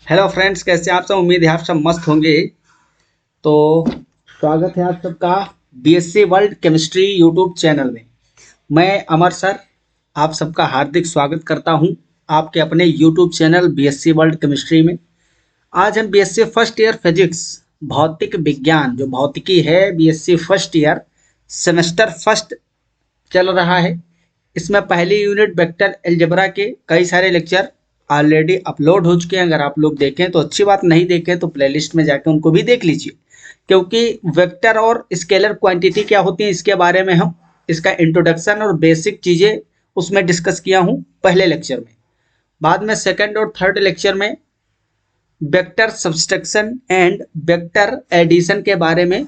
Hello friends, कैसे हैं आप सब। उम्मीद है आप सब मस्त होंगे। तो स्वागत है आप सबका BSc world chemistry YouTube channel में। मैं अमर सर आप सबका हार्दिक स्वागत करता हूं आपके अपने YouTube channel BSc world chemistry में। आज हम बीएससी फर्स्ट ईयर फिजिक्स भौतिक विज्ञान जो भौतिकी है, BSc first year semester first चल रहा है। इसमें पहली यूनिट वेक्टर अलजेब्रा के कई सारे लेक्चर ऑलरेडी अपलोड हो चुके हैं। अगर आप लोग देखें तो अच्छी बात, नहीं देखें तो प्लेलिस्ट में जाकर उनको भी देख लीजिए, क्योंकि वेक्टर और स्केलर क्वांटिटी क्या होती है इसके बारे में हम इसका इंट्रोडक्शन और बेसिक चीज़ें उसमें डिस्कस किया हूँ पहले लेक्चर में। बाद में सेकंड और थर्ड लेक्चर में vector subtraction and vector addition के बारे में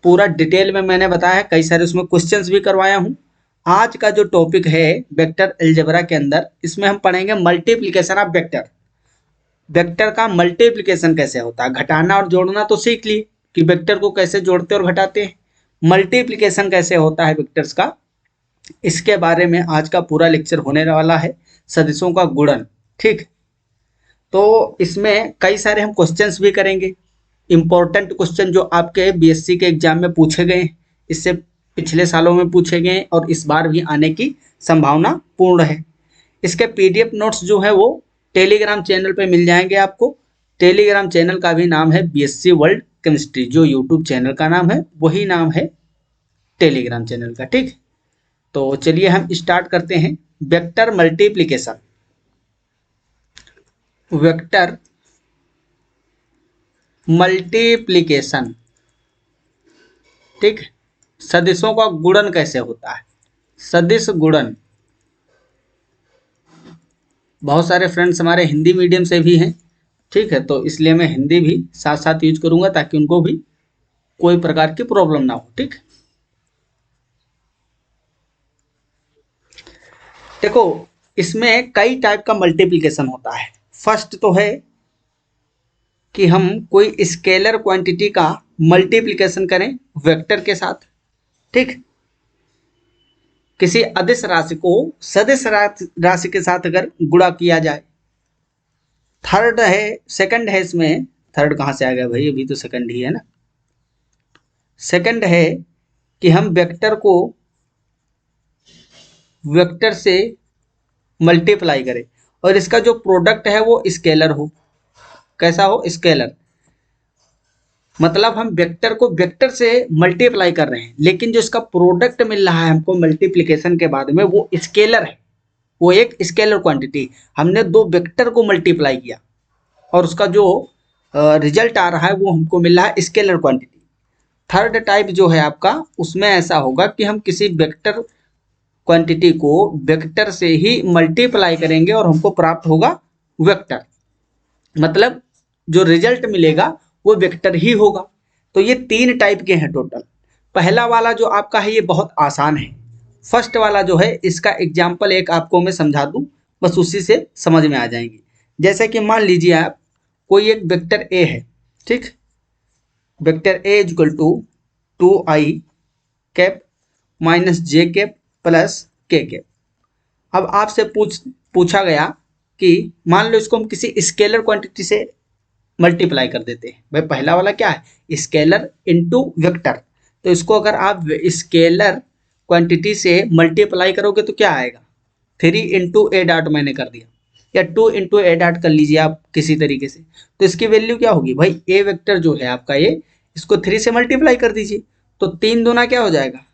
पूरा डिटेल में मैंने बताया है। कई सारे उसमें क्वेश्चंस भी करवाया हूँ। आज का जो टॉपिक है वेक्टर अलजेब्रा के अंदर, इसमें हम पढ़ेंगे मल्टीप्लिकेशन ऑफ वेक्टर। वेक्टर का मल्टीप्लिकेशन कैसे होता है, घटाना और जोड़ना तो सीख लिए कि वेक्टर को कैसे जोड़ते और घटाते हैं। मल्टीप्लिकेशन कैसे होता है वेक्टर्स का, इसके बारे में आज का पूरा लेक्चर होने वाला है। सदिशों का गुणन, ठीक। तो इसमें कई सारे हम क्वेश्चंस भी करेंगे, इंपॉर्टेंट क्वेश्चन जो आपके बीएससी के एग्जाम में पूछे गए, इससे पिछले सालों में पूछे गए और इस बार भी आने की संभावना पूर्ण है। इसके पीडीएफ नोट्स जो है वो टेलीग्राम चैनल पे मिल जाएंगे आपको। टेलीग्राम चैनल का भी नाम है बीएससी वर्ल्ड केमिस्ट्री, जो यूट्यूब चैनल का नाम है वही नाम है टेलीग्राम चैनल का, ठीक। तो चलिए हम स्टार्ट करते हैं। वेक्टर मल्टीप्लिकेशन, वेक्टर मल्टीप्लिकेशन, ठीक। सदिशों का गुणन कैसे होता है, सदिश गुणन। बहुत सारे फ्रेंड्स हमारे हिंदी मीडियम से भी हैं, ठीक है, तो इसलिए मैं हिंदी भी साथ साथ यूज करूंगा ताकि उनको भी कोई प्रकार की प्रॉब्लम ना हो, ठीक। देखो, इसमें कई टाइप का मल्टीप्लिकेशन होता है। फर्स्ट तो है कि हम कोई स्केलर क्वांटिटी का मल्टीप्लिकेशन करें वेक्टर के साथ, ठीक। किसी अदिश राशि को सदिश राशि के साथ अगर गुणा किया जाए। थर्ड है, सेकंड है, इसमें थर्ड कहाँ से आ गया भाई, अभी तो सेकंड ही है ना। सेकंड है कि हम वेक्टर को वेक्टर से मल्टीप्लाई करें और इसका जो प्रोडक्ट है वो स्केलर हो। कैसा हो, स्केलर। मतलब हम वेक्टर को वेक्टर से मल्टीप्लाई कर रहे हैं, लेकिन जो इसका प्रोडक्ट मिल रहा है हमको मल्टीप्लिकेशन के बाद में वो स्केलर है, वो एक स्केलर क्वांटिटी। हमने दो वेक्टर को मल्टीप्लाई किया और उसका जो रिजल्ट आ रहा है वो हमको मिल रहा है स्केलर क्वांटिटी। थर्ड टाइप जो है आपका, उसमें ऐसा होगा कि हम किसी वेक्टर क्वांटिटी को वेक्टर से ही मल्टीप्लाई करेंगे और हमको प्राप्त होगा वेक्टर। मतलब जो रिजल्ट मिलेगा वो वेक्टर ही होगा। तो ये तीन टाइप के हैं टोटल। पहला वाला जो आपका है ये बहुत आसान है। फर्स्ट वाला जो है इसका एग्जाम्पल एक आपको मैं समझा दूं, बस उसी से समझ में आ जाएंगे। जैसे कि मान लीजिए आप कोई एक वेक्टर ए है, ठीक। Vector A equal to 2i cap minus J cap plus K cap. अब आपसे पूछा गया कि मान लो इसको हम किसी स्केलर क्वांटिटी से मल्टीप्लाई कर देते हैं। भाई पहला वाला क्या है, स्केलर इनटू वेक्टर। तो इसको अगर आप स्केलर क्वांटिटी से मल्टीप्लाई करोगे तो क्या आएगा, 3 इंटू ए डॉट मैंने कर दिया, या 2 इंटू ए डॉट कर लीजिए आप किसी तरीके से। तो इसकी वैल्यू क्या होगी भाई, ए वेक्टर जो है आपका ये, इसको 3 से मल्टीप्लाई कर दीजिए तो 3 दूना क्या हो जाएगा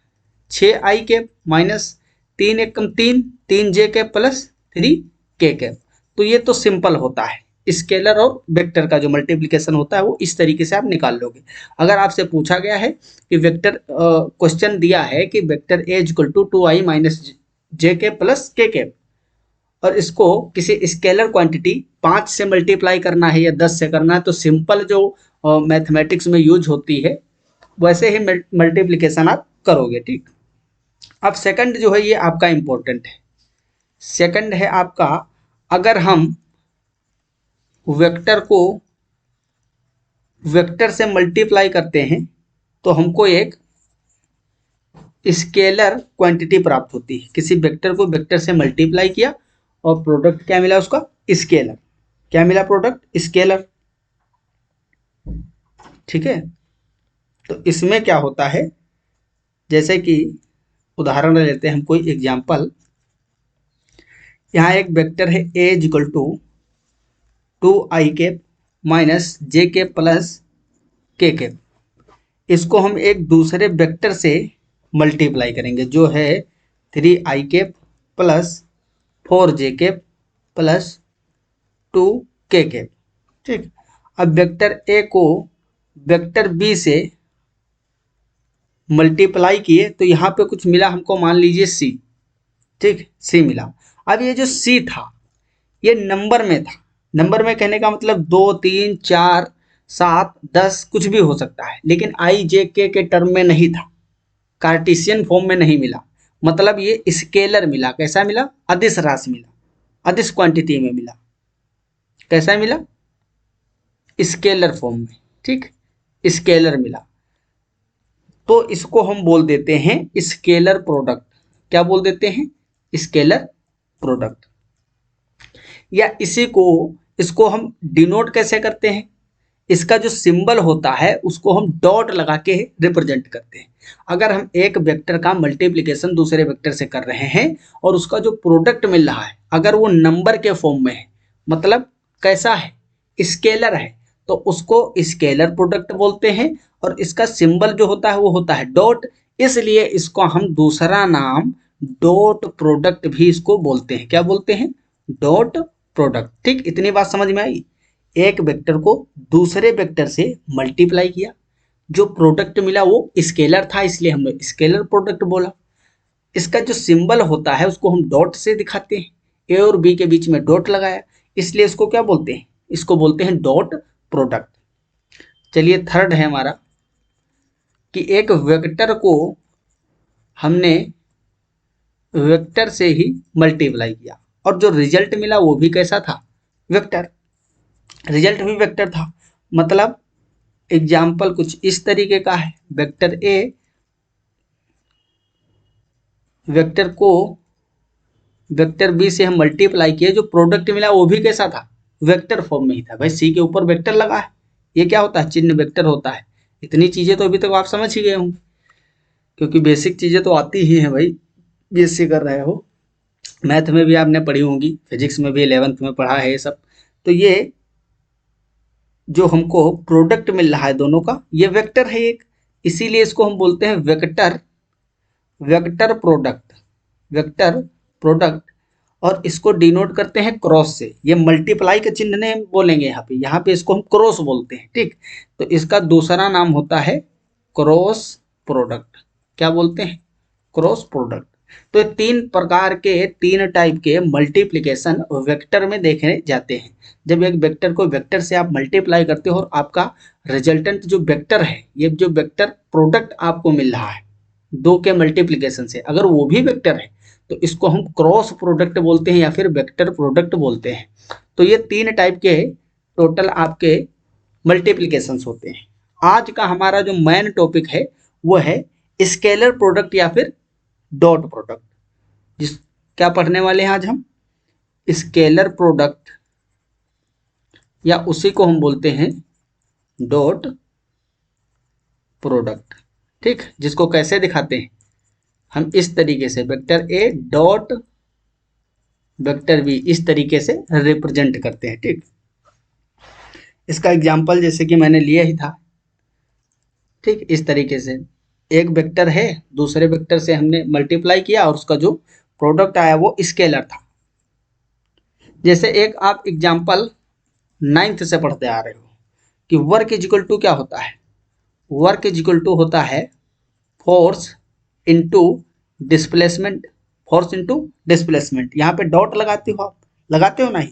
6i कैप माइनस 3 एकम 3, 3j cap plus 3k cap. तो ये तो सिंपल होता है, स्केलर और वेक्टर का जो मल्टीप्लिकेशन होता है वो इस तरीके से आप निकाल लोगे। अगर आपसे पूछा गया है कि वेक्टर क्वेश्चन दिया है कि vector A equal to 2i minus J K plus K cap, और इसको किसी स्केलर क्वांटिटी 5 से मल्टीप्लाई करना है या 10 से करना है, तो सिंपल जो मैथमेटिक्स में यूज होती है वैसे ही मल्टीप्लिकेशन आप करोगे, ठीक। अब सेकंड जो है ये आपका इंपॉर्टेंट है। सेकंड है आपका, अगर हम वेक्टर को वेक्टर से मल्टीप्लाई करते हैं तो हमको एक स्केलर क्वांटिटी प्राप्त होती है। किसी वेक्टर को वेक्टर से मल्टीप्लाई किया और प्रोडक्ट क्या मिला उसका, स्केलर। क्या मिला प्रोडक्ट? स्केलर। ठीक है, तो इसमें क्या होता है, जैसे कि उदाहरण ले लेते हैं हम कोई एग्जाम्पल। यहाँ एक वेक्टर है A equal to 2i cap minus J cap plus K cap. इसको हम एक दूसरे वेक्टर से मल्टीप्लाई करेंगे जो है 3i cap plus 4j cap plus 2k cap. ठीक, अब वेक्टर ए को वेक्टर बी से मल्टीप्लाई किए तो यहाँ पे कुछ मिला हमको, मान लीजिए सी। ठीक, सी मिला। अब ये जो सी था ये नंबर में था। नंबर में कहने का मतलब 2, 3, 4, 7, 10 कुछ भी हो सकता है, लेकिन आई जे के टर्म में नहीं था, कार्टेशियन फॉर्म में नहीं मिला। मतलब ये स्केलर मिला। कैसा मिला? अदिश राशि मिला, अदिश क्वांटिटी में मिला। कैसा मिला? स्केलर फॉर्म में। ठीक, स्केलर मिला, तो इसको हम बोल देते हैं स्केलर प्रोडक्ट। क्या बोल देते हैं? Scalar product. या इसको हम डिनोट कैसे करते हैं? इसका जो सिंबल होता है उसको हम डॉट लगा के रिप्रेजेंट करते हैं। अगर हम एक वेक्टर का मल्टीप्लिकेशन दूसरे वेक्टर से कर रहे हैं और उसका जो प्रोडक्ट मिल रहा है अगर वो नंबर के फॉर्म में है, मतलब कैसा है? स्केलर है, तो उसको स्केलर प्रोडक्ट बोलते हैं। और इसका सिंबल जो होता है वो होता है डॉट, इसलिए इसको हम दूसरा नाम डॉट प्रोडक्ट भी इसको बोलते हैं। क्या बोलते हैं? Dot product. ठीक, इतनी बात समझ में आई। एक वेक्टर को दूसरे वेक्टर से मल्टीप्लाई किया, जो प्रोडक्ट मिला वो स्केलर था, इसलिए हमने स्केलर प्रोडक्ट बोला। इसका जो सिंबल होता है उसको हम डॉट से दिखाते हैं, ए और बी के बीच में डॉट लगाया, इसलिए इसको क्या बोलते हैं? इसको बोलते हैं डॉट प्रोडक्ट। चलिए थर्ड है हमारा कि एक वेक्टर को हमने वेक्टर से ही मल्टीप्लाई किया और जो रिजल्ट मिला वो भी कैसा था? वेक्टर। रिजल्ट भी वेक्टर था। मतलब एग्जाम्पल कुछ इस तरीके का है, वेक्टर ए वेक्टर को वेक्टर बी से हम मल्टीप्लाई किए, जो प्रोडक्ट मिला वो भी कैसा था? वेक्टर फॉर्म में ही था। भाई सी के ऊपर वेक्टर लगा है, ये क्या होता है? चिन्ह वेक्टर होता है। इतनी चीजें तो अभी तक आप समझ ही गए होंगे, क्योंकि बेसिक चीजें तो आती ही हैं भाई, बीएससी कर रहे हो। मैथ में भी आपने पढ़ी होंगी, फिजिक्स में भी 11th में पढ़ा है ये सब। तो ये जो हमको प्रोडक्ट मिल रहा है दोनों का, ये वेक्टर है एक, इसीलिए इसको हम बोलते हैं वेक्टर प्रोडक्ट। Vector product. और इसको डिनोट करते हैं क्रॉस से। ये मल्टीप्लाई के चिन्ह ने बोलेंगे यहाँ पे इसको हम क्रॉस बोलते हैं। ठीक, तो इसका दूसरा नाम होता है क्रॉस प्रोडक्ट। क्या बोलते हैं? Cross product. तो तीन प्रकार के, तीन टाइप के मल्टीप्लिकेशन वेक्टर में देखे जाते हैं। जब एक वेक्टर को वेक्टर से आप मल्टीप्लाई करते हो और आपका रिजल्टेंट जो वेक्टर है, ये जो वेक्टर प्रोडक्ट आपको मिल रहा है दो के मल्टीप्लिकेशन से, अगर वो भी वेक्टर है तो इसको हम क्रॉस प्रोडक्ट बोलते हैं या फिर वेक्टर प्रोडक्ट बोलते हैं। तो ये तीन टाइप के टोटल आपके मल्टीप्लिकेशंस होते हैं। आज का हमारा जो मेन टॉपिक है वो है स्केलर प्रोडक्ट या फिर डॉट प्रोडक्ट। जिस क्या पढ़ने वाले हैं आज हम? स्केलर प्रोडक्ट, या उसी को हम बोलते हैं डॉट प्रोडक्ट। ठीक, जिसको कैसे दिखाते हैं हम? इस तरीके से vector A dot vector B, इस तरीके से रिप्रेजेंट करते हैं। ठीक, इसका एग्जांपल जैसे कि मैंने लिया ही था। ठीक, इस तरीके से एक वेक्टर है, दूसरे वेक्टर से हमने मल्टीप्लाई किया और उसका जो प्रोडक्ट आया वो स्केलर था। जैसे एक आप एग्जांपल 9th से पढ़ते आ रहे हो कि वर्क इज इक्वल टू क्या होता है? वर्क इज इक्वल टू होता है force into displacement. Force into displacement. यहाँ पे डॉट लगाते हो आप? लगाते हो? नहीं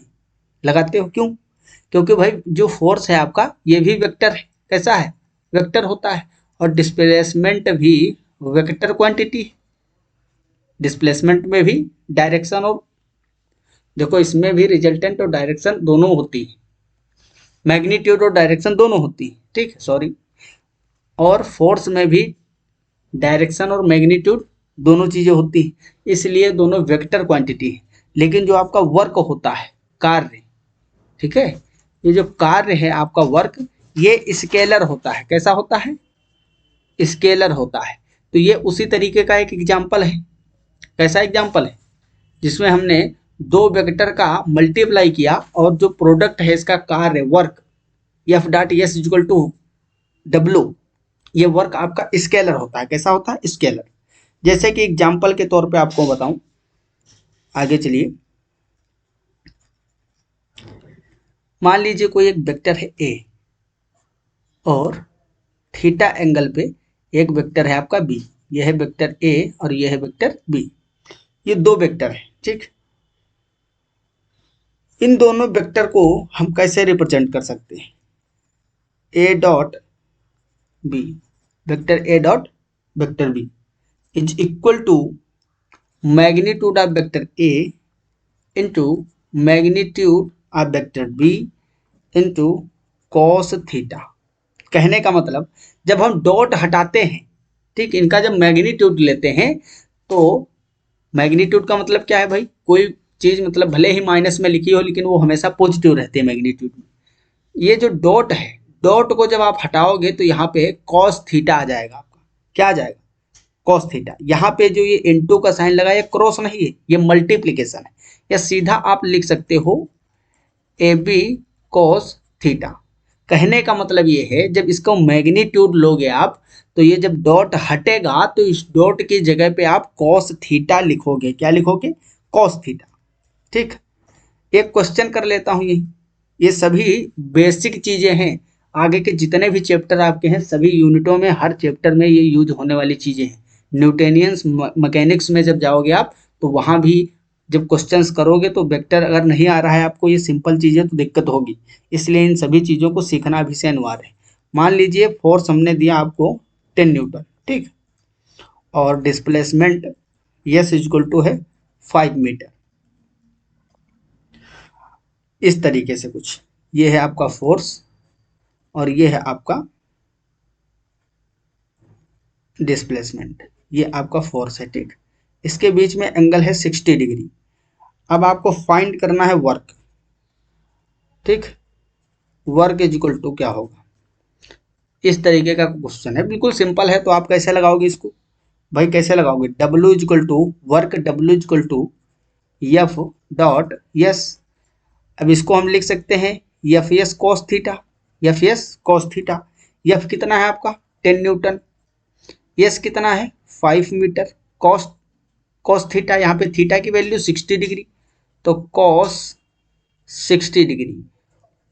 लगाते हो। क्यों? क्योंकि भाई जो फोर्स है आपका ये भी वेक्टर है। कैसा है? वेक्टर होता है। और डिस्प्लेसमेंट भी वेक्टर क्वांटिटी है। डिस्प्लेसमेंट में भी डायरेक्शन और देखो इसमें भी रिजल्टेंट और डायरेक्शन दोनों होती है, मैग्नीट्यूड और डायरेक्शन दोनों होती है। ठीक है, सॉरी। और फोर्स में भी डायरेक्शन और मैग्नीट्यूड दोनों चीजें होती हैं, इसलिए दोनों वेक्टर क्वांटिटी है। लेकिन जो आपका वर्क होता है, कार्य, ठीक है। ये जो कार्य है आपका वर्क, ये स्केलर होता है। कैसा होता है? स्केलर होता है। तो ये उसी तरीके का एक एग्जाम्पल है। कैसा एग्जाम्पल है? जिसमें हमने दो वेक्टर का मल्टीप्लाई किया और जो प्रोडक्ट है इसका कार्य work F dot S equal to W, ये वर्क आपका स्केलर होता है। कैसा होता है? स्केलर। जैसे कि एग्जाम्पल के तौर पे आपको बताऊं, आगे चलिए। मान लीजिए कोई एक वेक्टर है ए और थीटा एंगल पे एक वेक्टर है आपका बी। यह है वेक्टर ए और यह है वेक्टर बी। ये दो वेक्टर है, ठीक। इन दोनों वेक्टर को हम कैसे रिप्रेजेंट कर सकते हैं? A dot B, vector A dot vector B is equal to magnitude of vector A into magnitude of vector B into cos theta. कहने का मतलब, जब हम डॉट हटाते हैं, ठीक, इनका जब मैग्नीट्यूड लेते हैं तो मैग्नीट्यूड का मतलब क्या है भाई? कोई चीज मतलब भले ही माइनस में लिखी हो लेकिन वो हमेशा पॉजिटिव रहती है मैग्नीट्यूड में। ये जो डॉट है, डॉट को जब आप हटाओगे तो यहाँ पे कॉस थीटा आ जाएगा आपका। क्या आ जाएगा? Cos theta. यहाँ पे जो ये इनटू का साइन लगा, ये क्रॉस नहीं है, ये मल्टीप्लीकेशन है। या सीधा आप लिख सकते हो ए बी कॉस थीटा। कहने का मतलब ये है, जब इसको मैग्नीट्यूड लोगे आप, तो ये जब डॉट हटेगा तो इस डॉट की जगह पे आप कॉस थीटा लिखोगे। क्या लिखोगे? Cos theta. ठीक। एक क्वेश्चन कर लेता हूं। ये सभी बेसिक चीजें हैं। आगे के जितने भी चैप्टर आपके हैं, सभी यूनिटों में, हर चैप्टर में ये यूज होने वाली चीजें हैं। न्यूटेनियंस मैकेनिक्स में जब जाओगे आप, तो वहां भी जब क्वेश्चंस करोगे तो वेक्टर अगर नहीं आ रहा है आपको, ये सिंपल चीजें, तो दिक्कत होगी। इसलिए इन सभी चीजों को सीखना भी से अनिवार्य है। मान लीजिए फोर्स हमने दिया आपको 10 न्यूटन, ठीक, और डिस्प्लेसमेंट यस इक्वल टू है 5 मीटर। इस तरीके से कुछ, ये है आपका फोर्स और ये है आपका डिस्प्लेसमेंट। ये आपका फोर्स है, ठीक। इसके बीच में एंगल है 60 डिग्री। अब आपको फाइंड करना है वर्क, ठीक। वर्क इज इक्वल टू क्या होगा? इस तरीके का क्वेश्चन है, बिल्कुल सिंपल है। तो आप कैसे लगाओगे इसको भाई? कैसे लगाओगे? W is equal to work, W is equal to F dot S. अब इसको हम लिख सकते हैं F S cos theta, F S cos theta. एफ कितना है आपका? 10 न्यूटन। एस कितना है? 5 मीटर। कॉस, कॉस थीटा, यहाँ पे थीटा की वैल्यू 60 डिग्री, तो कॉस 60 डिग्री।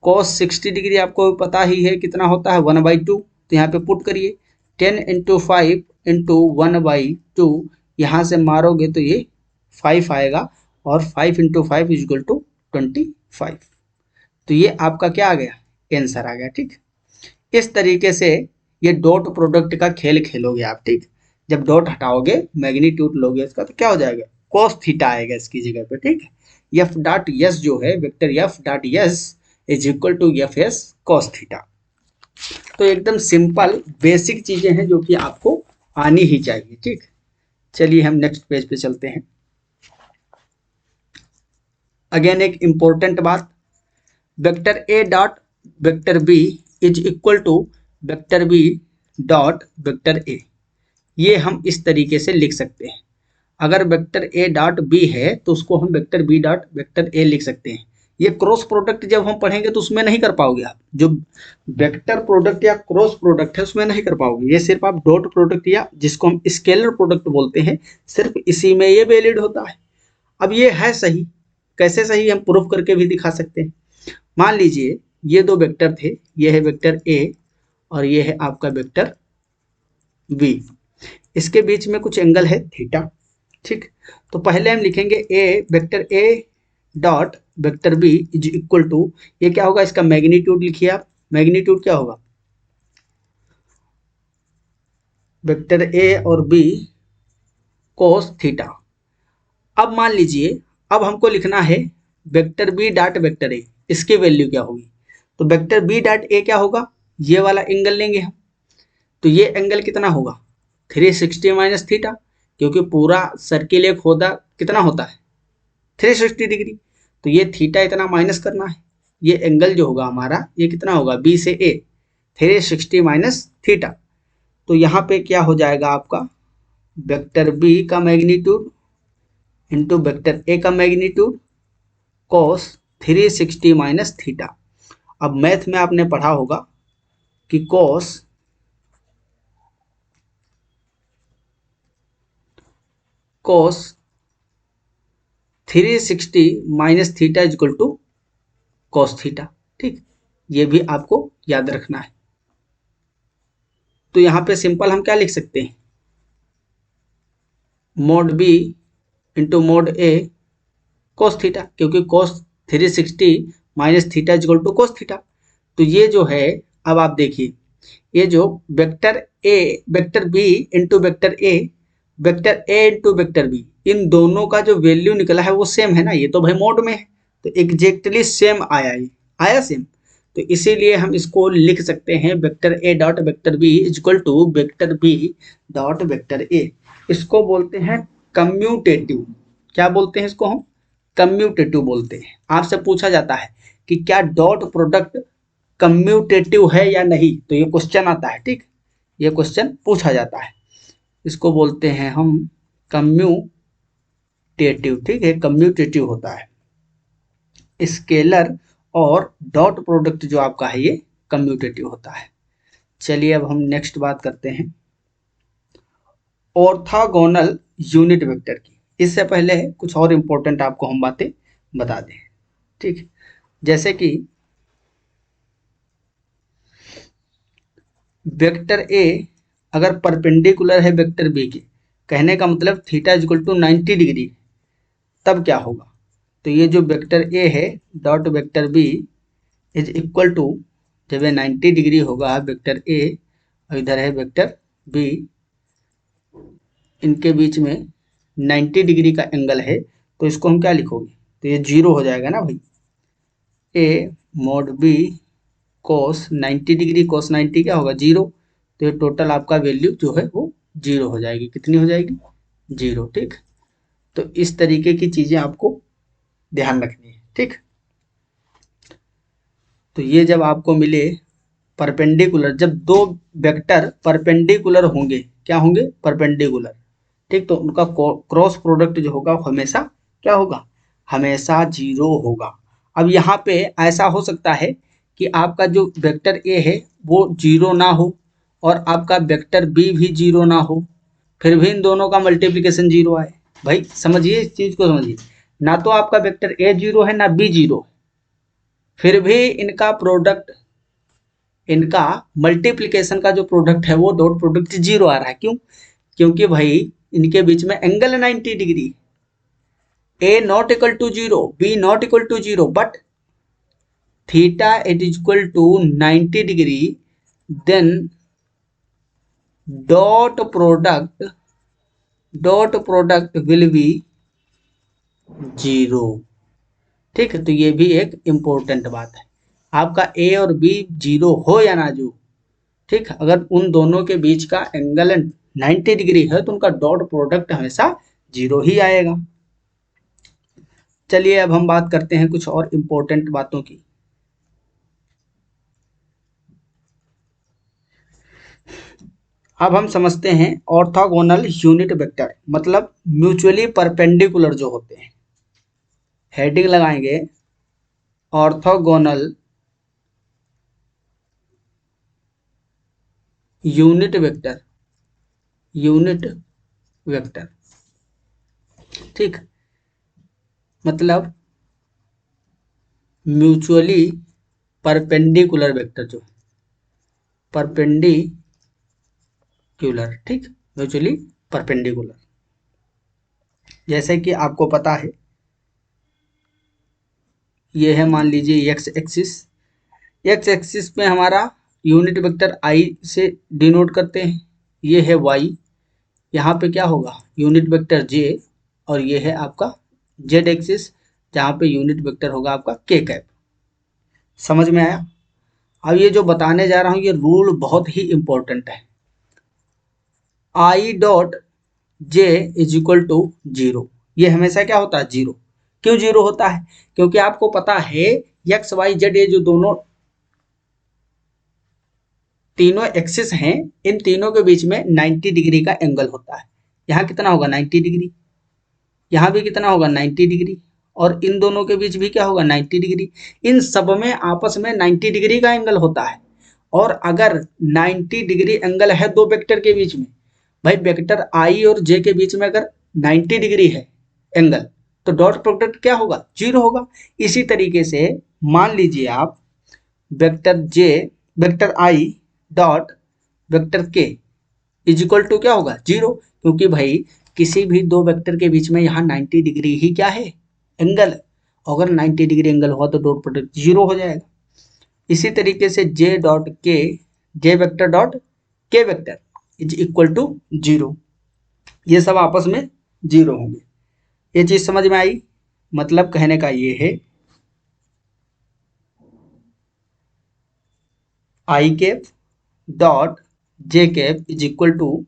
कॉस 60 डिग्री आपको पता ही है कितना होता है, 1/2। तो यहाँ पे पुट करिए 10 इंटू 5 इंटू 1/2। यहाँ से मारोगे तो ये 5 आएगा और 5 इंटू 5 इज इक्वल टू 25। तो ये आपका क्या आ गया? आंसर आ गया, ठीक। इस तरीके से ये डॉट प्रोडक्ट का खेल खेलोगे आप, ठीक। जब डॉट हटाओगे, मैग्नीट्यूड लोगे इसका, तो क्या हो जाएगा? कॉस थीटा आएगा इसकी जगह पे, ठीक है। एफ डॉट यस जो है, vector F dot S is equal to F S cos theta. तो एकदम सिंपल बेसिक चीजें हैं जो कि आपको आनी ही चाहिए, ठीक। चलिए हम नेक्स्ट पेज पे चलते हैं। अगेन एक इंपॉर्टेंट बात, vector A dot vector B is equal to vector B dot vector A. ये हम इस तरीके से लिख सकते हैं। अगर वेक्टर ए डॉट बी है तो उसको हम vector B dot vector A लिख सकते हैं। ये क्रॉस प्रोडक्ट जब हम पढ़ेंगे तो उसमें नहीं कर पाओगे आप। जो वेक्टर प्रोडक्ट या क्रॉस प्रोडक्ट है उसमें नहीं कर पाओगे। ये सिर्फ आप डॉट प्रोडक्ट या जिसको हम स्केलर प्रोडक्ट बोलते हैं, सिर्फ इसी में ये वैलिड होता है। अब ये है सही, कैसे सही? हम प्रूफ करके भी दिखा सकते हैं। मान लीजिए ये दो वेक्टर थे, ये है वेक्टर ए और ये है आपका वेक्टर बी। इसके बीच में कुछ एंगल है थीटा, ठीक। तो पहले हम लिखेंगे A, vector A dot vector B is equal to, ये क्या होगा? इसका मैग्नीट्यूड लिखिए आप। मैग्नीट्यूड क्या होगा? वेक्टर ए और बी कोस थीटा। अब मान लीजिए, अब हमको लिखना है vector B dot vector A, इसकी वैल्यू क्या होगी? तो वेक्टर बी डॉट ए क्या होगा? ये वाला एंगल लेंगे हम। तो ये एंगल कितना होगा? 360 माइनस थीटा, क्योंकि पूरा सर्किल एक होता कितना होता है? 360 डिग्री। तो ये थीटा इतना माइनस करना है, ये एंगल जो होगा हमारा ये कितना होगा, बी से ए, 360 माइनस थीटा। तो यहाँ पे क्या हो जाएगा आपका, वेक्टर बी का मैग्नीट्यूड इंटू वेक्टर ए का मैग्नीट्यूड कॉस 360 माइनस थीटा। अब मैथ में आपने पढ़ा होगा कि cos 360 minus theta equal to cos theta. ठीक, ये भी आपको याद रखना है। तो यहाँ पे सिंपल हम क्या लिख सकते हैं, mod B into mod A cos theta, क्योंकि cos 360 minus theta equal to cos theta. तो ये जो है, अब आप देखिए, ये जो vector B into vector A into vector B, इन दोनों का जो वैल्यू निकला है वो सेम है ना, ये तो भाई मोड में है, तो एग्जैक्टली सेम आया, ये आया सेम। तो इसीलिए हम इसको लिख सकते हैं vector A dot vector B is equal to vector B dot vector A. इसको बोलते हैं कम्यूटेटिव। क्या बोलते हैं इसको हम, कम्यूटेटिव बोलते हैं। आपसे पूछा जाता है कि क्या डॉट प्रोडक्ट कम्यूटेटिव है या नहीं, तो ये क्वेश्चन आता है। ठीक, ये क्वेश्चन पूछा जाता है, इसको बोलते हैं हम कम्यूटेटिव। ठीक है, कम्यूटेटिव होता है। स्केलर और डॉट प्रोडक्ट जो आपका है ये कम्यूटेटिव होता है। चलिए अब हम नेक्स्ट बात करते हैं ऑर्थोगोनल यूनिट वेक्टर की। इससे पहले कुछ और इम्पोर्टेंट आपको हम बातें बता दें। ठीक, जैसे कि वेक्टर ए अगर परपेंडिकुलर है वेक्टर बी के, कहने का मतलब थीटा इक्वल टू 90 डिग्री, तब क्या होगा, तो ये जो वेक्टर ए है dot vector B is equal to, जब ये 90 डिग्री होगा वेक्टर ए और इधर है वेक्टर बी, इनके बीच में 90 डिग्री का एंगल है, तो इसको हम क्या लिखोगे, तो ये जीरो हो जाएगा ना भाई। ए मोड बी कोस 90 डिग्री, कोस 90 क्या होगा, जीरो। तो ये टोटल आपका वैल्यू जो है वो जीरो हो जाएगी। कितनी हो जाएगी, जीरो। ठीक, तो इस तरीके की चीजें आपको ध्यान रखनी है। ठीक, तो ये जब आपको मिले परपेंडिकुलर, जब दो वेक्टर परपेंडिकुलर होंगे, क्या होंगे, परपेंडिकुलर। ठीक, तो उनका क्रॉस प्रोडक्ट जो होगा हमेशा क्या होगा, हमेशा जीरो होगा। अब यहाँ पे ऐसा हो सकता है कि आपका जो वेक्टर ए है वो जीरो ना हो और आपका वेक्टर बी भी जीरो ना हो, फिर भी इन दोनों का मल्टीप्लिकेशन जीरो आए। भाई समझिए, इस चीज को समझिए, ना तो आपका वेक्टर ए जीरो है ना बी जीरो, फिर भी इनका प्रोडक्ट, इनका मल्टीप्लिकेशन का जो प्रोडक्ट है वो डॉट प्रोडक्ट जीरो आ रहा है। क्यों, क्योंकि भाई इनके बीच में एंगल है 90 degree. A not equal to zero, B not equal to zero, but theta it is equal to 90 degree, then dot product will be zero. ठीक है, तो ये भी एक इम्पोर्टेंट बात है। आपका ए और बी जीरो हो या ना जो, ठीक, अगर उन दोनों के बीच का एंगल 90 डिग्री है तो उनका डॉट प्रोडक्ट हमेशा जीरो ही आएगा। चलिए अब हम बात करते हैं कुछ और इम्पोर्टेंट बातों की। अब हम समझते हैं ऑर्थोगोनल यूनिट वेक्टर, मतलब म्यूचुअली परपेंडिकुलर जो होते हैं। हेडिंग लगाएंगे orthogonal unit vector, unit vector. ठीक, मतलब म्यूचुअली परपेंडिकुलर वेक्टर जो परपेंडिकुलर, ठीक, म्यूचुअली परपेंडिकुलर। जैसे कि आपको पता है ये है, मान लीजिए एक्स एक्सिस, एक्स एक्सिस पे हमारा यूनिट वेक्टर आई से डिनोट करते हैं, ये है वाई, यहाँ पे क्या होगा यूनिट वेक्टर जे, और ये है आपका जेड एक्सिस जहाँ पे यूनिट वेक्टर होगा आपका के कैप। समझ में आया। अब ये जो बताने जा रहा हूँ ये रूल बहुत ही इंपॉर्टेंट है। I dot J is equal to zero, ये हमेशा क्या होता है, जीरो। क्यों जीरो होता है, क्योंकि आपको पता है एक्स वाई जेड ये जो दोनों तीनों एक्सिस हैं, इन तीनों के बीच में 90 डिग्री का एंगल होता है। यहाँ कितना होगा 90 डिग्री, यहाँ भी कितना होगा 90 डिग्री, और इन दोनों के बीच भी क्या होगा 90 डिग्री। इन सब में आपस में 90 डिग्री का एंगल होता है। और अगर 90 डिग्री एंगल है दो वेक्टर के बीच में, भाई वेक्टर आई और जे के बीच में अगर 90 डिग्री है एंगल, तो डॉट प्रोडक्ट क्या होगा 0 होगा। इसी तरीके से मान लीजिए आप vector J, vector I dot vector के इज इक्वल टू क्या होगा 0, क्योंकि भाई किसी भी दो वेक्टर के बीच में यहाँ 90 डिग्री ही क्या है एंगल। अगर 90 डिग्री एंगल हुआ तो डॉट प्रोडक्ट 0 हो जाएगा। इसी तरीके से जे डॉट के, जे वेक्टर डॉट के वेक्टर इज इक्वल टू 0, ये सब आपस में 0 होंगे। ये चीज समझ में आई। मतलब कहने का ये है I cap dot J cap is equal to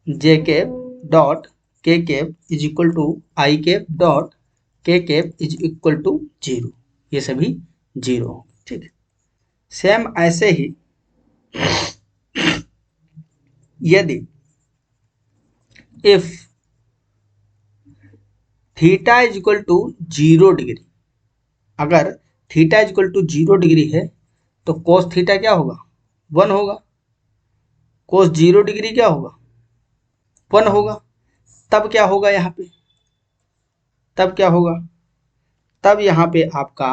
J cap dot K cap is equal to I cap dot K cap is equal to 0, ये सभी 0 होंगे। ठीक है, सेम ऐसे ही यदि if theta is equal to 0 degree, अगर theta is equal to 0 degree है तो कोस थीटा क्या होगा 1 होगा, कोस 0 डिग्री क्या होगा 1 होगा। तब क्या होगा यहाँ पे, तब क्या होगा, तब यहाँ पे आपका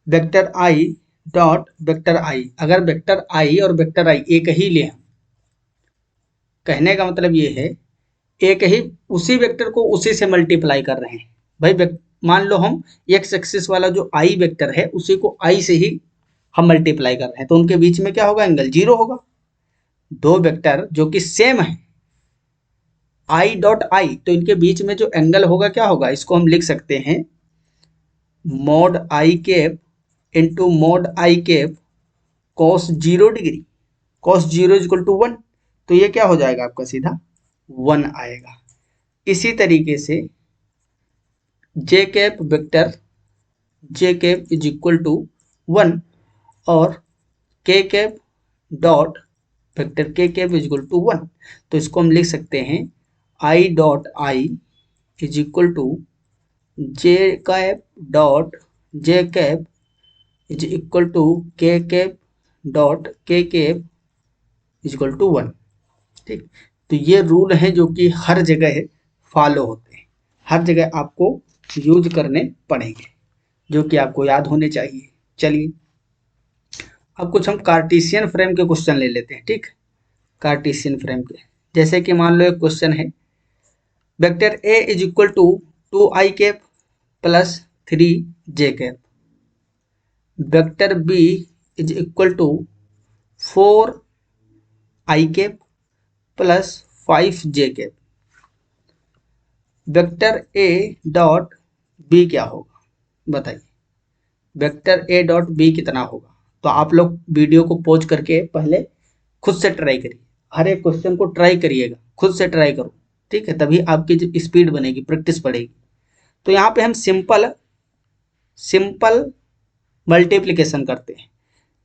वेक्टर आई डॉट वेक्टर आई, अगर वेक्टर आई और वेक्टर आई एक ही ले, कहने का मतलब ये है एक ही उसी वेक्टर को उसी से मल्टीप्लाई कर रहे हैं। भाई मान लो हम एक्स एक्सिस वाला जो आई वेक्टर है उसी को आई से ही हम मल्टीप्लाई कर रहे हैं, तो उनके बीच में क्या होगा एंगल 0 होगा। दो वेक्टर जो कि सेम है आई डॉट आई, तो इनके बीच में जो एंगल होगा क्या होगा, इसको हम लिख सकते हैं mod I cap into mod I cap cos 0 degree, cos 0 equal to 1, तो ये क्या हो जाएगा आपका सीधा 1 आएगा। इसी तरीके से J cap vector J cap is equal to 1 और K cap dot vector K cap is equal to 1, तो इसको हम लिख सकते हैं I dot I is equal to J cap dot J cap is equal to K cap dot K cap is equal to 1। ठीक, तो ये rule हैं जो कि हर जगह फॉलो होते हैं, हर जगह आपको यूज करने पड़ेंगे, जो कि आपको याद होने चाहिए। चलिए अब कुछ हम कार्टेशियन फ्रेम के क्वेश्चन ले लेते हैं। ठीक, कार्टेशियन फ्रेम के, जैसे कि मान लो एक क्वेश्चन है vector A is equal to 2 I cap plus 3 J cap, vector B is equal to 4 I cap plus 5 J cap, vector A dot B क्या होगा बताइए। वेक्टर ए डॉट बी कितना होगा, तो आप लोग वीडियो को पॉज करके पहले खुद से ट्राई करिए, हर एक क्वेश्चन को ट्राई करिएगा, खुद से ट्राई करो। ठीक है, तभी आपकी जो स्पीड बनेगी, प्रैक्टिस बढ़ेगी। तो यहाँ पे हम सिंपल सिंपल मल्टीप्लिकेशन करते हैं,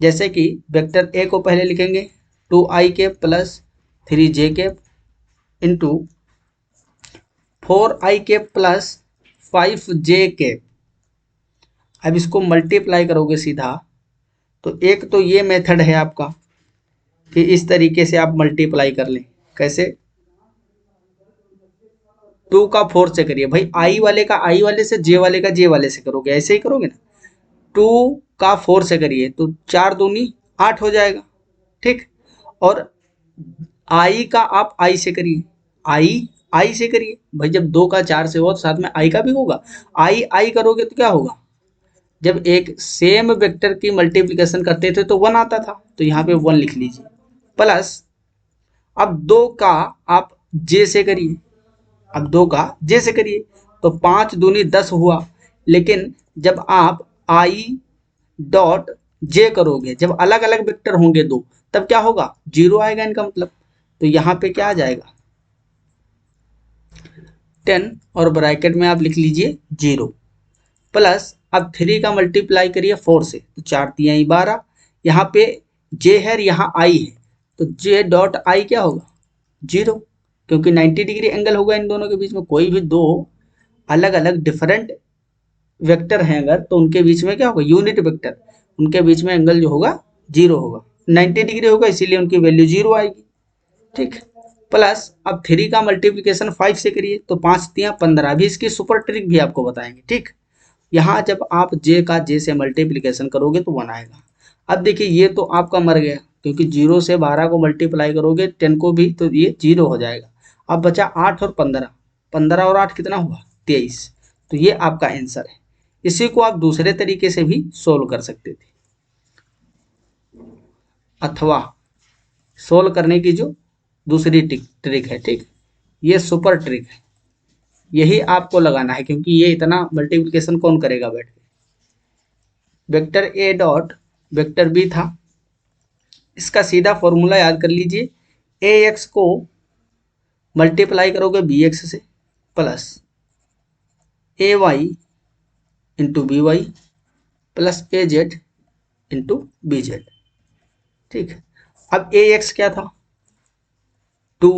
जैसे कि वेक्टर ए को पहले लिखेंगे 2 I cap plus 3 J cap into 4 I cap plus 5 J cap. अब इसको मल्टीप्लाई करोगे सीधा, तो एक तो ये मेथड है आपका कि इस तरीके से आप मल्टीप्लाई कर लें। कैसे, 2 का 4 से करिए, भाई आई वाले का आई वाले से, जे वाले का जे वाले से करोगे, ऐसे ही करोगे ना। 2 का 4 से करिए तो 4 दूनी 8 हो जाएगा। ठीक, और आई का आप आई से करिए, आई से करिए, भाई जब 2 का 4 से हो तो साथ में आई का भी होगा। आई करोगे तो क्या होगा, जब एक सेम वेक्टर की मल्टीप्लिकेशन करते थे तो 1 आता था, तो यहाँ पे 1 लिख लीजिए, प्लस अब 2 का आप जे से करिए, अब 2 का जे से करिए तो 5 दूनी 10 हुआ। लेकिन जब आप आई डॉट जे करोगे, जब अलग अलग वेक्टर होंगे दो, तब क्या होगा 0 आएगा इनका मतलब। तो यहाँ पे क्या आ जाएगा 10 और ब्रैकेट में आप लिख लीजिए 0 प्लस अब 3 का मल्टीप्लाई करिए 4 से तो 4 3 12, यहाँ पे जे है यहाँ आई है तो जे डॉट आई क्या होगा 0, क्योंकि 90 डिग्री एंगल होगा इन दोनों के बीच में। कोई भी दो अलग अलग डिफरेंट वेक्टर हैं अगर तो उनके बीच में क्या होगा यूनिट वेक्टर, उनके बीच में एंगल जो होगा 0 होगा, 90 डिग्री होगा इसीलिए उनकी वैल्यू 0 आएगी। ठीक, प्लस अब 3 का मल्टीप्लिकेशन 5 से करिए तो 5 3 15, भी इसकी सुपर ट्रिक भी आपको बताएंगे। ठीक, यहाँ जब आप जे का जे से मल्टीप्लिकेशन करोगे तो 1 आएगा। अब देखिए ये तो आपका मर गया क्योंकि 0 से 12 को मल्टीप्लाई करोगे 10 को भी तो ये 0 हो जाएगा। अब बचा 8 और 15, 15 और 8 कितना हुआ 23, तो ये आपका आंसर है। इसी को आप दूसरे तरीके से भी सोल्व कर सकते थे, अथवा सोल्व करने की जो दूसरी ट्रिक है, ठीक, ये सुपर ट्रिक है, यही आपको लगाना है क्योंकि ये इतना मल्टीप्लिकेशन कौन करेगा बैठ के। Vector A dot vector B था, इसका सीधा फॉर्मूला याद कर लीजिए, ए एक्स को मल्टीप्लाई करोगे बी एक्स से plus A Y into B Y plus A Z into B Z. ठीक, अब ए एक्स क्या था 2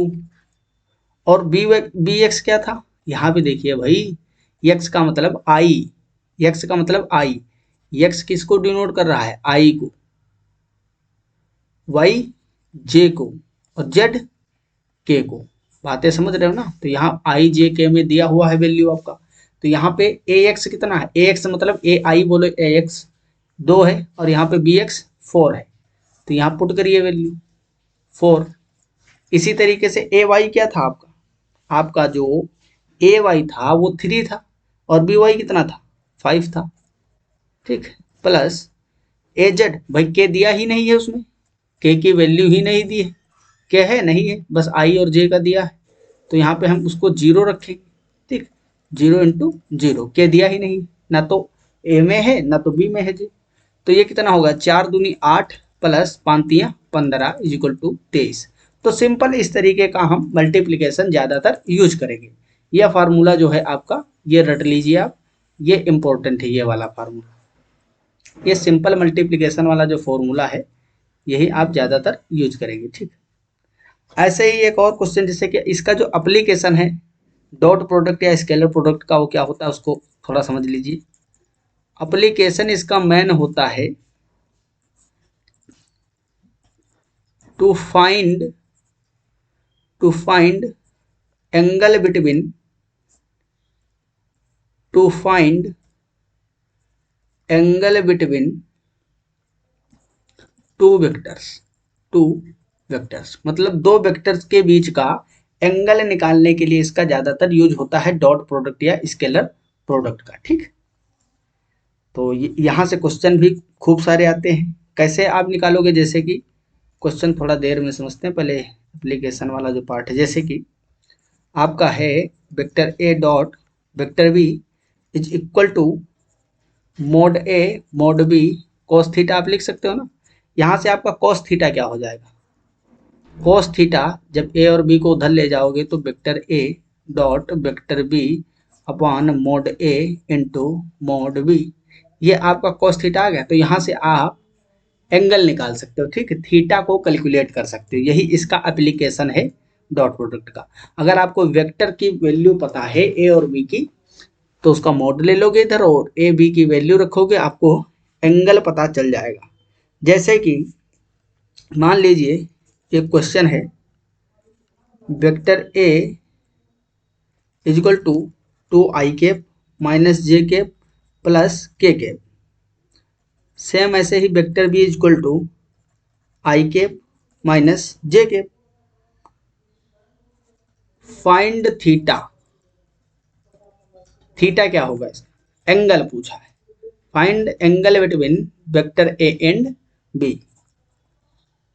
और बी एक्स क्या था, यहाँ पे देखिए भाई एक्स का मतलब आई, एक्स का मतलब आई, एक्स किसको डिनोट कर रहा है आई को, वाई जे को और जेड के को। बातें समझ रहे हो ना, तो यहाँ आई जे के में दिया हुआ है वैल्यू आपका, तो यहाँ पे ए एक्स कितना है, ए एक्स मतलब ए आई बोलो ए एक्स 2 है और यहाँ पे बी एक्स 4 है, तो यहाँ पुट करिए वैल्यू 4। इसी तरीके से ए वाई क्या था आपका, आपका जो ए वाई था वो 3 था और बी वाई कितना था 5 था। ठीक, प्लस ए जेड, भाई के दिया ही नहीं है उसमें, के की वैल्यू ही नहीं दी है, के है नहीं है, बस आई और जे का दिया है, तो यहाँ पे हम उसको 0 रखेंगे। ठीक, 0 इंटू 0, के दिया ही नहीं, ना तो ए में है ना तो बी में है जी, तो ये कितना होगा 4 दूनी 8 प्लस 5 3 15 इज इक्वल टू 23। तो सिंपल इस तरीके का हम मल्टीप्लिकेशन ज़्यादातर यूज करेंगे। यह फार्मूला जो है आपका ये रट लीजिए आप, ये इंपॉर्टेंट है, ये वाला फार्मूला, ये सिंपल मल्टीप्लिकेशन वाला जो फॉर्मूला है यही आप ज़्यादातर यूज करेंगे। ठीक, ऐसे ही एक और क्वेश्चन जैसे कि इसका जो एप्लीकेशन है डॉट प्रोडक्ट या स्केलर प्रोडक्ट का वो क्या होता है उसको थोड़ा समझ लीजिए। एप्लीकेशन इसका मेन होता है to find angle between two vectors, मतलब दो वेक्टर्स के बीच का एंगल निकालने के लिए इसका ज्यादातर यूज होता है डॉट प्रोडक्ट या स्केलर प्रोडक्ट का। ठीक, तो यहाँ से क्वेश्चन भी खूब सारे आते हैं, कैसे आप निकालोगे, जैसे कि क्वेश्चन थोड़ा देर में समझते हैं, पहले एप्लीकेशन वाला जो पार्ट है, जैसे कि आपका है vector A dot vector B is equal to mod A mod B cos theta, आप लिख सकते हो ना। यहाँ से आपका कॉस थीटा क्या हो जाएगा, कॉस थीटा जब ए और बी को उधर ले जाओगे तो vector A dot vector B upon mod A into mod B, ये आपका कॉस थीटा आ गया। तो यहाँ से आप एंगल निकाल सकते हो, ठीक है, थीटा को कैलकुलेट कर सकते हो, यही इसका एप्लीकेशन है डॉट प्रोडक्ट का। अगर आपको वेक्टर की वैल्यू पता है ए और बी की तो उसका मोड ले लोगे इधर और ए बी की वैल्यू रखोगे, आपको एंगल पता चल जाएगा। जैसे कि मान लीजिए एक क्वेश्चन है vector A is equal to 2i cap minus J cap plus K cap, same ऐसे ही vector B is equal to I cap minus J cap. Find theta, theta क्या होगा इसका, एंगल पूछा है, find angle between vector A and B,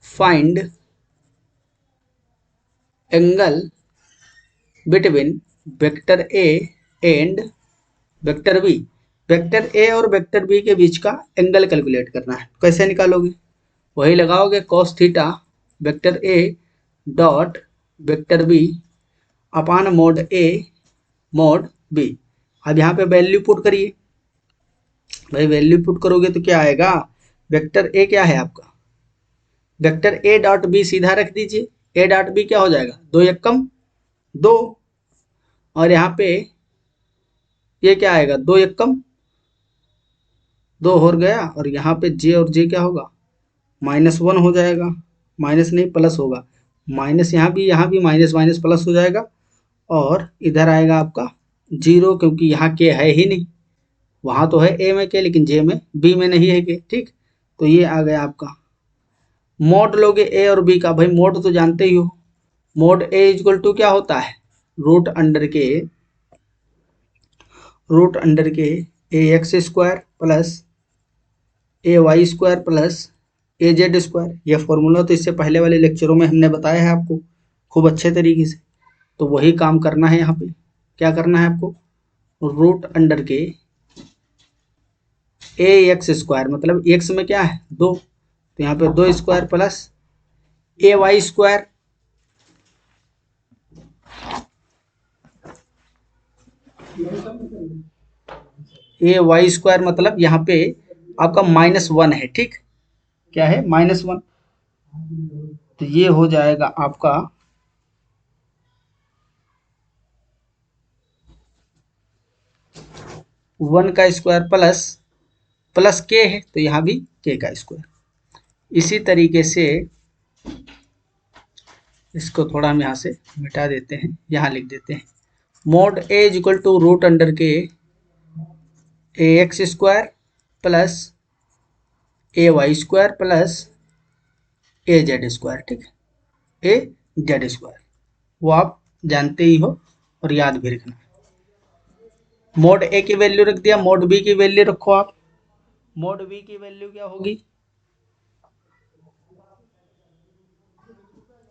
find angle between vector A and vector B, vector A और vector B के बीच का angle calculate करना है। कैसे निकालोगे, वही लगाओगे cos theta vector A dot vector B upon mod A mod B. अब यहाँ पे वैल्यू पुट करिए भाई, वैल्यू पुट करोगे तो क्या आएगा, वेक्टर ए क्या है आपका, वेक्टर ए डॉट बी सीधा रख दीजिए, ए डॉट बी क्या हो जाएगा, दो एकम दो, और यहाँ पे ये क्या आएगा, दो एकम दो हो गया, और यहाँ पे जे और जे क्या होगा, -1 हो जाएगा, माइनस नहीं प्लस होगा, माइनस यहाँ भी माइनस माइनस प्लस हो जाएगा, और इधर आएगा आपका 0 क्योंकि यहाँ के है ही नहीं, वहाँ तो है ए में के लेकिन जे में बी में नहीं है के, ठीक। तो ये आ गया आपका मोड लोगे ए और बी का, भाई मोड तो जानते ही हो, मोड ए इक्वल टू क्या होता है, रूट अंडर के A x square plus A y square plus A z square. ये फॉर्मूला तो इससे पहले वाले लेक्चरों में हमने बताया है आपको खूब अच्छे तरीके से, तो वही काम करना है यहाँ पे। क्या करना है आपको, रूट अंडर के ए एक्स स्क्वायर, मतलब एक्स में क्या है 2, तो यहाँ पे 2 square plus A y square, A y square मतलब यहाँ पे आपका -1 है, ठीक। क्या है, -1, तो ये हो जाएगा आपका 1 का स्क्वायर प्लस के है, तो यहाँ भी के का स्क्वायर। इसी तरीके से इसको थोड़ा हम यहाँ से मिटा देते हैं, यहाँ लिख देते हैं mod A equal to root under के A x square plus A y square plus A z square, ठीक है, ए जेड स्क्वायर, वो आप जानते ही हो और याद भी रखना। मोड ए की वैल्यू रख दिया, मोड बी की वैल्यू रखो आप, मोड बी की वैल्यू क्या होगी,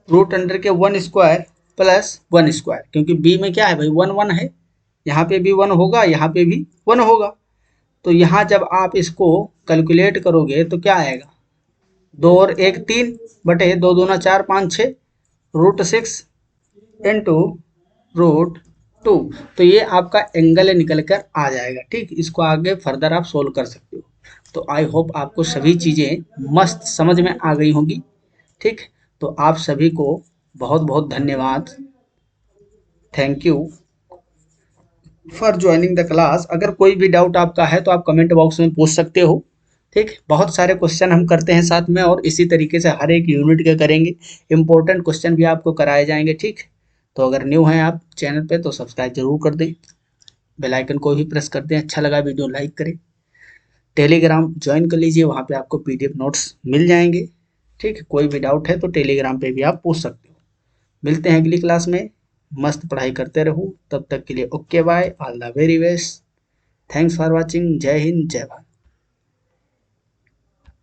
रूट अंडर के 1 स्क्वायर प्लस 1 स्क्वायर, क्योंकि बी में क्या है भाई 1 1 है, यहाँ पे भी 1 होगा, यहाँ पे भी 1 होगा, तो यहाँ जब आप इसको कैलकुलेट करोगे तो क्या आएगा, 2 और 1 3 बटे 2 दूना 4 5 6 √6 इंटू √2, तो ये आपका एंगल निकल कर आ जाएगा, ठीक। इसको आगे फर्दर आप सोल्व कर सकते हो। तो आई होप आपको सभी चीज़ें मस्त समझ में आ गई होंगी, ठीक। तो आप सभी को बहुत बहुत धन्यवाद, thank you for joining the class. अगर कोई भी डाउट आपका है तो आप कमेंट बॉक्स में पूछ सकते हो, ठीक। बहुत सारे क्वेश्चन हम करते हैं साथ में, और इसी तरीके से हर एक यूनिट के करेंगे, इंपॉर्टेंट क्वेश्चन भी आपको कराए जाएंगे, ठीक। तो अगर न्यू हैं आप चैनल पे तो सब्सक्राइब जरूर कर दें, बेल आइकन को भी प्रेस कर दें, अच्छा लगा वीडियो लाइक करें, टेलीग्राम ज्वाइन कर लीजिए, वहाँ पे आपको PDF नोट्स मिल जाएंगे, ठीक। कोई भी डाउट है तो टेलीग्राम पे भी आप पूछ सकते हो। मिलते हैं अगली क्लास में, मस्त पढ़ाई करते रहो, तब तक के लिए okay bye, all the very best, thanks for watching, जय हिंद जय भारत।